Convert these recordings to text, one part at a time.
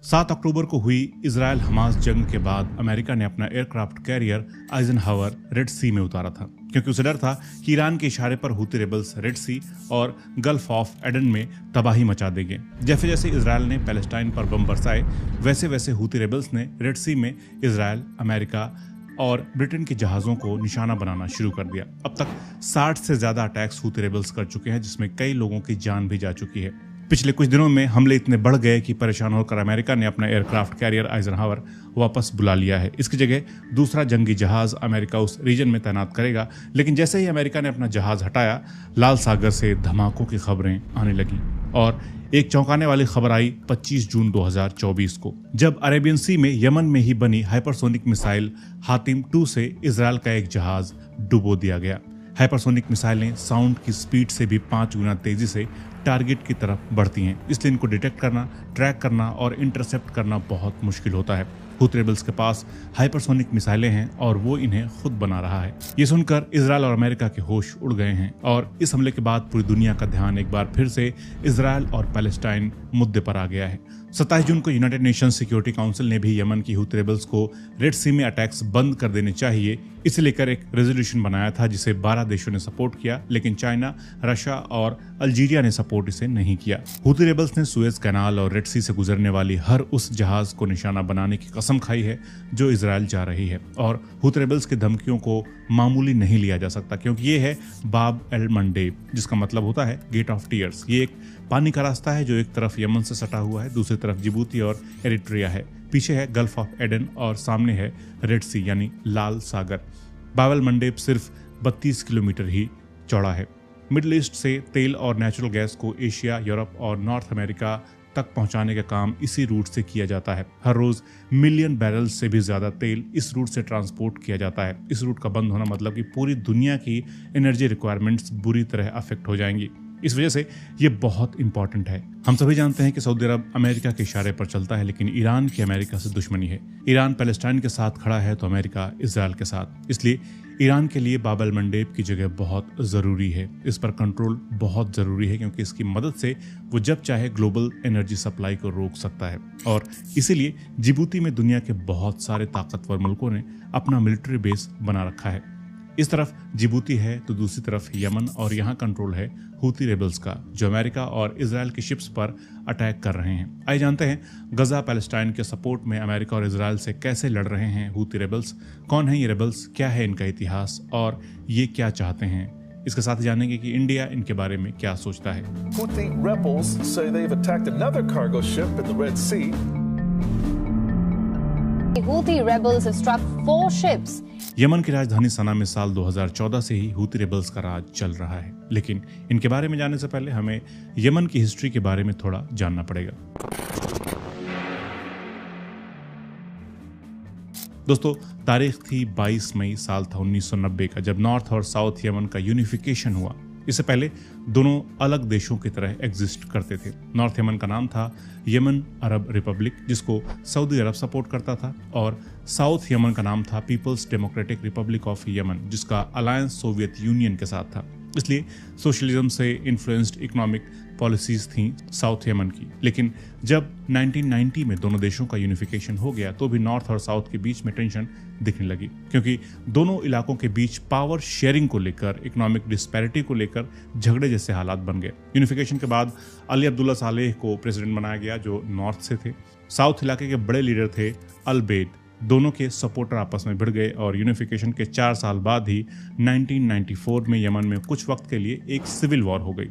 7 अक्टूबर को हुई Israel Hamas जंग के बाद अमेरिका ने अपना एयरक्राफ्ट कैरियर आइजनहावर रेड सी में उतारा था, क्योंकि उसे डर था कि ईरान के इशारे पर हूती रेबल्स रेड सी और गल्फ ऑफ एडन में तबाही मचा देंगे। जैसे जैसे इजराइल ने पैलेस्टाइन पर बम बरसाए, वैसे वैसे हूती रेबल्स ने रेड सी में इजराइल, अमेरिका और ब्रिटेन के जहाजों को निशाना बनाना शुरू कर दिया। अब तक 60 से ज्यादा अटैक्स हूती रेबल्स कर चुके हैं, जिसमें कई लोगों की जान भी जा चुकी है। पिछले कुछ दिनों में हमले इतने बढ़ गए कि परेशान होकर अमेरिका ने अपना एयरक्राफ्ट कैरियर आइजनहावर वापस बुला लिया है। इसकी जगह दूसरा जंगी जहाज अमेरिका उस रीजन में तैनात करेगा। लेकिन जैसे ही अमेरिका ने अपना जहाज हटाया, लाल सागर से धमाकों की खबरें आने लगी और एक चौंकाने वाली खबर आई 25 जून 2024 को, जब अरेबियन सी में यमन में ही बनी हाइपरसोनिक मिसाइल हातिम 2 से इजराइल का एक जहाज डुबो दिया गया। हाइपरसोनिक मिसाइलें साउंड की स्पीड से भी 5 गुना तेजी से टारगेट की तरफ बढ़ती हैं, इसलिए इनको डिटेक्ट करना, ट्रैक करना और इंटरसेप्ट करना बहुत मुश्किल होता है। हूती रेबल्स के पास हाइपरसोनिक मिसाइलें हैं और वो इन्हें खुद बना रहा है। ये सुनकर इजराइल और अमेरिका के होश उड़ गए हैं और इस हमले के बाद पूरी दुनिया का ध्यान एक बार फिर से इजराइल और पैलेस्टाइन मुद्दे पर आ गया है। 27 जून को यूनाइटेड नेशंस सिक्योरिटी काउंसिल ने भी यमन की हूती रेबल्स को रेड सी में अटैक्स बंद कर देने चाहिए, इसे लेकर एक रेजोल्यूशन बनाया था जिसे 12 देशों ने सपोर्ट किया, लेकिन चाइना, रशिया और अल्जीरिया ने सपोर्ट इसे नहीं किया। हूती रेबल्स ने सुएज कैनाल और रेड सी से गुजरने वाली हर उस जहाज को निशाना बनाने की कसम खाई है जो इजराइल जा रही है, और हूती रेबल्स की धमकियों को मामूली नहीं लिया जा सकता, क्योंकि ये है बाब एल मंडेब, जिसका मतलब होता है गेट ऑफ टीयर्स। ये एक पानी का रास्ता है जो एक तरफ यमन से सटा हुआ है, दूसरी तरफ जिबूती और एरिट्रिया है, पीछे है गल्फ ऑफ एडन और सामने है रेड सी यानी लाल सागर। बाब एल मंडेब सिर्फ 32 किलोमीटर ही चौड़ा है। मिडिल ईस्ट से तेल और नेचुरल गैस को एशिया, यूरोप और नॉर्थ अमेरिका तक पहुंचाने का काम इसी रूट से किया जाता है। हर रोज मिलियन बैरल से भी ज्यादा तेल इस रूट से ट्रांसपोर्ट किया जाता है। इस रूट का बंद होना मतलब कि पूरी दुनिया की एनर्जी रिक्वायरमेंट्स बुरी तरह अफेक्ट हो जाएंगी। इस वजह से ये बहुत इंपॉर्टेंट है। हम सभी जानते हैं कि सऊदी अरब अमेरिका के इशारे पर चलता है, लेकिन ईरान की अमेरिका से दुश्मनी है। ईरान पैलेस्टाइन के साथ खड़ा है तो अमेरिका इजराइल के साथ। इसलिए ईरान के लिए बाब एल मंडेब की जगह बहुत जरूरी है। इस पर कंट्रोल बहुत जरूरी है, क्योंकि इसकी मदद से वो जब चाहे ग्लोबल एनर्जी सप्लाई को रोक सकता है। और इसीलिए जिबूती में दुनिया के बहुत सारे ताकतवर मुल्कों ने अपना मिलिट्री बेस बना रखा है। इस तरफ जिबूती है तो दूसरी तरफ यमन, और यहाँ कंट्रोल है हूती रेबल्स का, जो अमेरिका और इजराइल के शिप्स पर अटैक कर रहे हैं। आइए जानते हैं गजा पैलेस्टाइन के सपोर्ट में अमेरिका और इजराइल से कैसे लड़ रहे हैं हूती रेबल्स, कौन है ये रेबल्स, क्या है इनका इतिहास और ये क्या चाहते हैं। इसके साथ ही जानेंगे कि इंडिया इनके बारे में क्या सोचता है। Houthi rebels say they've attacked another cargo ship in the Red Sea. The Houthi rebels have struck 4 ships. Yemen की राजधानी सना में साल 2014 से ही हूती रेबल्स का राज चल रहा है, लेकिन इनके बारे में जानने से पहले हमें यमन की हिस्ट्री के बारे में थोड़ा जानना पड़ेगा। दोस्तों, तारीख थी 22 मई, साल था 1990 का, जब नॉर्थ और साउथ यमन का यूनिफिकेशन हुआ। इससे पहले दोनों अलग देशों की तरह एग्जिस्ट करते थे। नॉर्थ यमन का नाम था यमन अरब रिपब्लिक, जिसको सऊदी अरब सपोर्ट करता था, और साउथ यमन का नाम था people's democratic republic of Yemen, जिसका अलायंस सोवियत यूनियन के साथ था। इसलिए सोशलिज्म से इन्फ्लुएंस्ड इकोनॉमिक पॉलिसीज थी साउथ यमन की। लेकिन जब 1990 में दोनों देशों का यूनिफिकेशन हो गया तो भी नॉर्थ और साउथ के बीच में टेंशन दिखने लगी, क्योंकि दोनों इलाकों के बीच पावर शेयरिंग को लेकर, इकोनॉमिक डिस्पैरिटी को लेकर झगड़े जैसे हालात बन गए। यूनिफिकेशन के बाद अली अब्दुल्ला सालेह को प्रेसिडेंट बनाया गया, जो नॉर्थ से थे। साउथ इलाके के बड़े लीडर थे अल बेद। दोनों के सपोर्टर आपस में भिड़ गए और यूनिफिकेशन के 4 साल बाद ही 1994 में यमन में कुछ वक्त के लिए एक सिविल वॉर हो गई।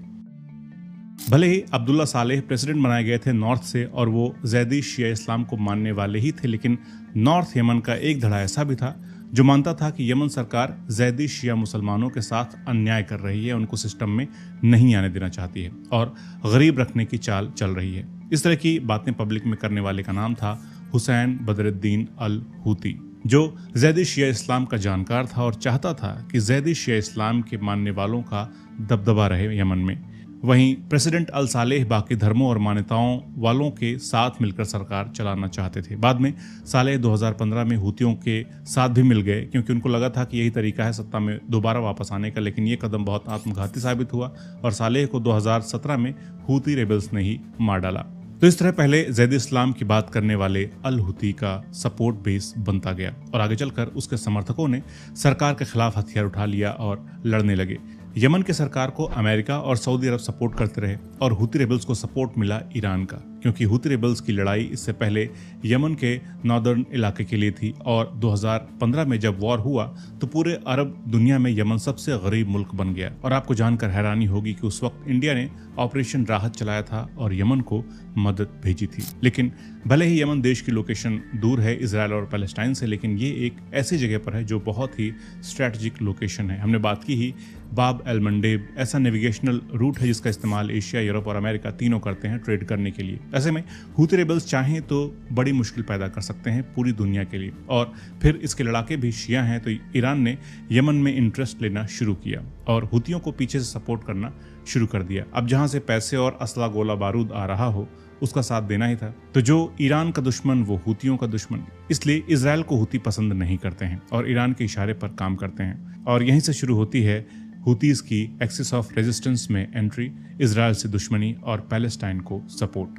भले ही अब्दुल्ला सालेह प्रेसिडेंट बनाए गए थे नॉर्थ से और वो जैदी शिया इस्लाम को मानने वाले ही थे, लेकिन नॉर्थ यमन का एक धड़ा ऐसा भी था जो मानता था कि यमन सरकार जैदी शिया मुसलमानों के साथ अन्याय कर रही है, उनको सिस्टम में नहीं आने देना चाहती है और गरीब रखने की चाल चल रही है। इस तरह की बातें पब्लिक में करने वाले का नाम था हुसैन बदरुद्दीन अल हूती, जो जैदी शिया इस्लाम का जानकार था और चाहता था कि जैदी शिया इस्लाम के मानने वालों का दबदबा रहे यमन में। वहीं प्रेसिडेंट अल सालेह बाकी धर्मों और मान्यताओं वालों के साथ मिलकर सरकार चलाना चाहते थे। बाद में सालेह 2015 में हूतियों के साथ भी मिल गए, क्योंकि उनको लगा था कि यही तरीका है सत्ता में दोबारा वापस आने का, लेकिन ये कदम बहुत आत्मघाती साबित हुआ और सालेह को 2017 में हूती रेबल्स ने ही मार डाला। तो इस तरह पहले ज़ैद इस्लाम की बात करने वाले अल हुती का सपोर्ट बेस बनता गया और आगे चलकर उसके समर्थकों ने सरकार के खिलाफ हथियार उठा लिया और लड़ने लगे। यमन के सरकार को अमेरिका और सऊदी अरब सपोर्ट करते रहे और हुती रेबल्स को सपोर्ट मिला ईरान का, क्योंकि हुती रेबल्स की लड़ाई इससे पहले यमन के नॉर्दर्न इलाके के लिए थी और 2015 में जब वॉर हुआ तो पूरे अरब दुनिया में यमन सबसे गरीब मुल्क बन गया। और आपको जानकर हैरानी होगी कि उस वक्त इंडिया ने ऑपरेशन राहत चलाया था और यमन को मदद भेजी थी। लेकिन भले ही यमन देश की लोकेशन दूर है इजराइल और पैलेस्टाइन से, लेकिन ये एक ऐसी जगह पर है जो बहुत ही स्ट्रैटेजिक लोकेशन है। हमने बात की ही बाब एल मंडेब ऐसा नेविगेशनल रूट है जिसका इस्तेमाल एशिया, यूरोप और अमेरिका तीनों करते हैं ट्रेड करने के लिए। ऐसे में हुती रेबल्स चाहें तो बड़ी मुश्किल पैदा कर सकते हैं पूरी दुनिया के लिए। और फिर इसके लड़ाके भी शिया हैं, तो ईरान ने यमन में इंटरेस्ट लेना शुरू किया और हुतियों को पीछे से सपोर्ट करना शुरू कर दिया। अब जहां से पैसे और असला गोला बारूद आ रहा हो उसका साथ देना ही था। तो जो ईरान का दुश्मन वो हुतियों का दुश्मन, इसलिए इजराइल को हुती पसंद नहीं करते हैं और ईरान के इशारे पर काम करते हैं। और यहीं से शुरू होती है हुतीज की एक्सिस ऑफ रेजिस्टेंस में एंट्री, इजराइल से दुश्मनी और पैलेस्टाइन को सपोर्ट।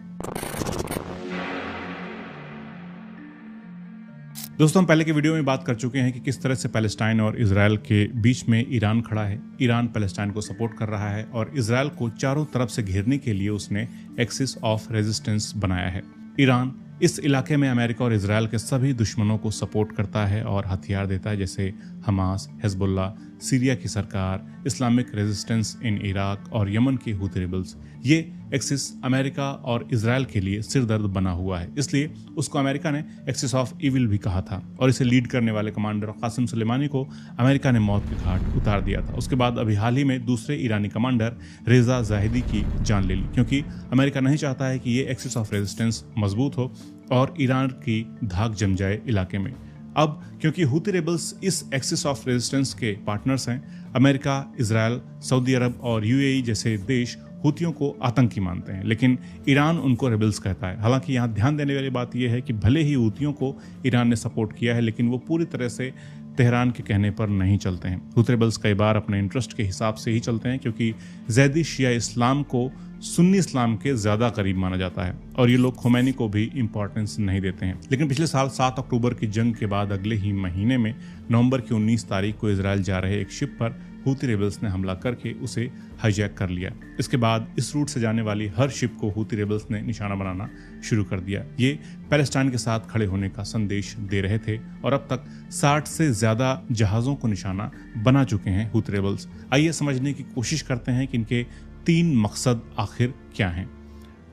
दोस्तों, हम पहले के वीडियो में बात कर चुके हैं कि किस तरह से पैलेस्टाइन और इजराइल के बीच में ईरान खड़ा है। ईरान पैलेस्टाइन को सपोर्ट कर रहा है और इजराइल को चारों तरफ से घेरने के लिए उसने एक्सिस ऑफ रेजिस्टेंस बनाया है। ईरान इस इलाके में अमेरिका और इजराइल के सभी दुश्मनों को सपोर्ट करता है और हथियार देता है, जैसे हमास, हिजबुल्लाह, सीरिया की सरकार, इस्लामिक रेजिस्टेंस इन इराक और यमन के हुती रेबल्स। ये एक्सिस अमेरिका और इजराइल के लिए सिरदर्द बना हुआ है, इसलिए उसको अमेरिका ने एक्सिस ऑफ इविल भी कहा था और इसे लीड करने वाले कमांडर कासिम सुलेमानी को अमेरिका ने मौत के घाट उतार दिया था। उसके बाद अभी हाल ही में दूसरे ईरानी कमांडर रेजा जाहिदी की जान ले ली, क्योंकि अमेरिका नहीं चाहता है कि ये एक्सिस ऑफ रेजिस्टेंस मजबूत हो और ईरान की धाक जम जाए इलाके में। अब क्योंकि हुती रेबल्स इस एक्सिस ऑफ रेजिस्टेंस के पार्टनर्स हैं, अमेरिका, इजराइल, सऊदी अरब और यूएई जैसे देश हुतियों को आतंकी मानते हैं, लेकिन ईरान उनको रेबल्स कहता है। हालांकि यहाँ ध्यान देने वाली बात यह है कि भले ही हुतियों को ईरान ने सपोर्ट किया है, लेकिन वो पूरी तरह से तेहरान के कहने पर नहीं चलते हैं। हुती रेबल्स कई बार अपने इंटरेस्ट के हिसाब से ही चलते हैं, क्योंकि ज़ैदी शिया इस्लाम को सुन्नी इस्लाम के ज़्यादा करीब माना जाता है और ये लोग खुमैनी को भी इंपॉर्टेंस नहीं देते हैं। लेकिन पिछले साल 7 अक्टूबर की जंग के बाद अगले ही महीने में नवंबर की 19 तारीख को इजराइल जा रहे एक शिप पर हुती रेबल्स ने हमला करके उसे हाईजैक कर लिया। इसके बाद इस रूट से जाने वाली हर शिप को हुती रेबल्स ने निशाना बनाना शुरू कर दिया। ये पैलेस्टाइन के साथ खड़े होने का संदेश दे रहे थे और अब तक 60 से ज़्यादा जहाज़ों को निशाना बना चुके हैं हुती रेबल्स। आइए समझने की कोशिश करते हैं कि इनके 3 मकसद आखिर क्या हैं।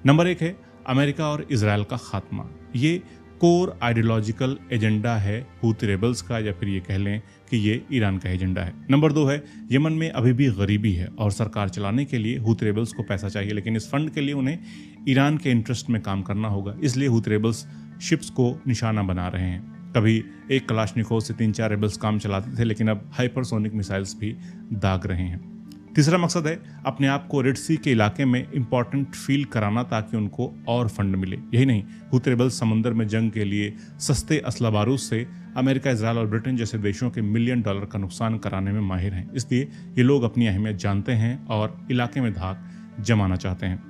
नंबर 1 है अमेरिका और इजराइल का खात्मा। ये कोर आइडियोलॉजिकल एजेंडा है हुती रेबल्स का, या फिर ये कह लें कि ये ईरान का एजेंडा है। नंबर 2 है यमन में अभी भी गरीबी है और सरकार चलाने के लिए हुती रेबल्स को पैसा चाहिए, लेकिन इस फंड के लिए उन्हें ईरान के इंटरेस्ट में काम करना होगा, इसलिए हुती रेबल्स शिप्स को निशाना बना रहे हैं। कभी एक कलाशनिकोव से 3-4 रेबल्स काम चलाते थे, लेकिन अब हाइपरसोनिक मिसाइल्स भी दाग रहे हैं। तीसरा मकसद है अपने आप को रेड सी के इलाके में इंपॉर्टेंट फील कराना ताकि उनको और फंड मिले। यही नहीं, हुती रेबल्स समुद्र में जंग के लिए सस्ते असला बारूद से अमेरिका, इजराइल और ब्रिटेन जैसे देशों के $1 मिलियन का नुकसान कराने में माहिर हैं। इसलिए ये लोग अपनी अहमियत जानते हैं और इलाके में धाक जमाना चाहते हैं।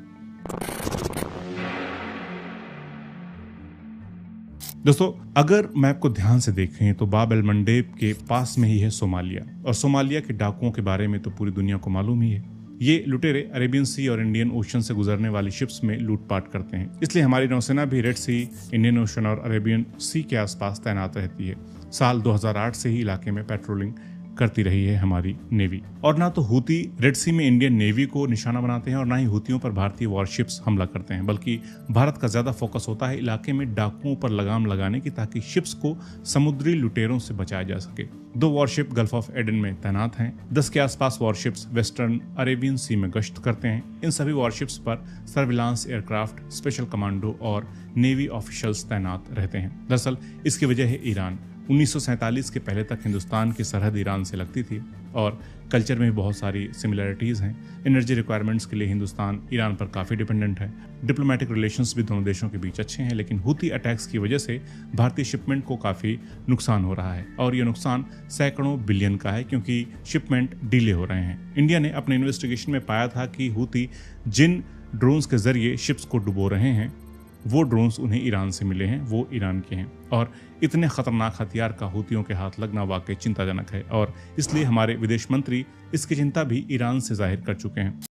दोस्तों, अगर मैप को ध्यान से देखें तो बाब एल मंडेब के पास में ही है सोमालिया, और सोमालिया के डाकुओं के बारे में तो पूरी दुनिया को मालूम ही है। ये लुटेरे अरेबियन सी और इंडियन ओशन से गुजरने वाली शिप्स में लूटपाट करते हैं, इसलिए हमारी नौसेना भी रेड सी, इंडियन ओशन और अरेबियन सी के आसपास तैनात रहती है। साल 2008 से ही इलाके में पेट्रोलिंग करती रही है हमारी नेवी। और ना तो हुती रेड सी में इंडियन नेवी को निशाना बनाते हैं और ना ही हुतियों पर भारतीय वॉरशिप्स हमला करते हैं, बल्कि भारत का ज्यादा फोकस होता है इलाके में डाकुओं पर लगाम लगाने की, ताकि शिप्स को समुद्री लुटेरों से बचाया जा सके। 2 वॉरशिप गल्फ ऑफ एडन में तैनात हैं। 10 के आसपास वॉरशिप्स वेस्टर्न अरेबियन सी में गश्त करते हैं। इन सभी वॉरशिप्स पर सर्विलांस एयरक्राफ्ट, स्पेशल कमांडो और नेवी ऑफिशियल्स तैनात रहते हैं। दरअसल इसकी वजह है ईरान। 1947 के पहले तक हिंदुस्तान की सरहद ईरान से लगती थी और कल्चर में भी बहुत सारी सिमिलरिटीज़ हैं। एनर्जी रिक्वायरमेंट्स के लिए हिंदुस्तान ईरान पर काफ़ी डिपेंडेंट है। डिप्लोमेटिक रिलेशंस भी दोनों देशों के बीच अच्छे हैं, लेकिन हुती अटैक्स की वजह से भारतीय शिपमेंट को काफ़ी नुकसान हो रहा है और ये नुकसान सैकड़ों बिलियन का है, क्योंकि शिपमेंट डिले हो रहे हैं। इंडिया ने अपने इन्वेस्टिगेशन में पाया था कि हुती जिन ड्रोन्स के जरिए शिप्स को डुबो रहे हैं वो ड्रोन्स उन्हें ईरान से मिले हैं, वो ईरान के हैं। और इतने खतरनाक हथियार का हूतियों के हाथ लगना वाकई चिंताजनक है और इसलिए हमारे विदेश मंत्री इसकी चिंता भी ईरान से जाहिर कर चुके हैं।